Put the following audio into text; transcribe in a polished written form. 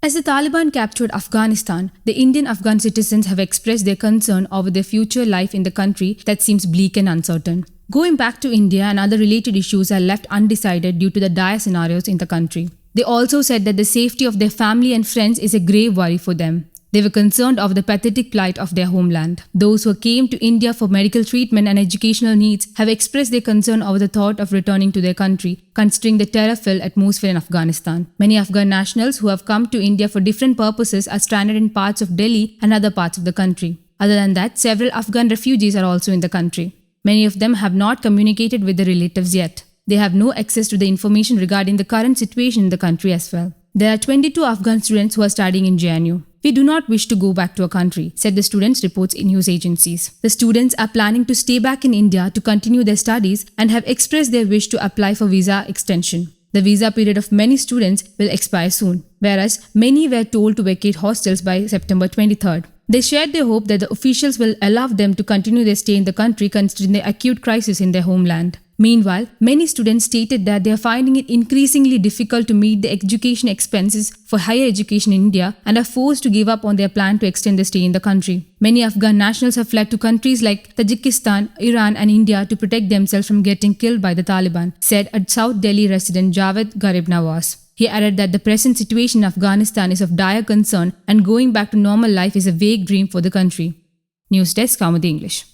As the Taliban captured Afghanistan, the Indian Afghan citizens have expressed their concern over their future life in the country that seems bleak and uncertain. Going back to India and other related issues are left undecided due to the dire scenarios in the country. They also said that the safety of their family and friends is a grave worry for them. They were concerned over the pathetic plight of their homeland. Those who came to India for medical treatment and educational needs have expressed their concern over the thought of returning to their country, considering the terror-filled atmosphere in Afghanistan. Many Afghan nationals who have come to India for different purposes are stranded in parts of Delhi and other parts of the country. Other than that, several Afghan refugees are also in the country. Many of them have not communicated with their relatives yet. They have no access to the information regarding the current situation in the country as well. There are 22 Afghan students who are studying in JNU. We do not wish to go back to our country, said the students, reports in news agencies. The students are planning to stay back in India to continue their studies and have expressed their wish to apply for visa extension. The visa period of many students will expire soon, whereas many were told to vacate hostels by September 23rd. They shared their hope that the officials will allow them to continue their stay in the country considering the acute crisis in their homeland. Meanwhile, many students stated that they are finding it increasingly difficult to meet the education expenses for higher education in India and are forced to give up on their plan to extend their stay in the country. Many Afghan nationals have fled to countries like Tajikistan, Iran and India to protect themselves from getting killed by the Taliban, said a South Delhi resident Javed Garib Nawaz. He added that the present situation in Afghanistan is of dire concern and going back to normal life is a vague dream for the country. News Desk, Kaumudi English.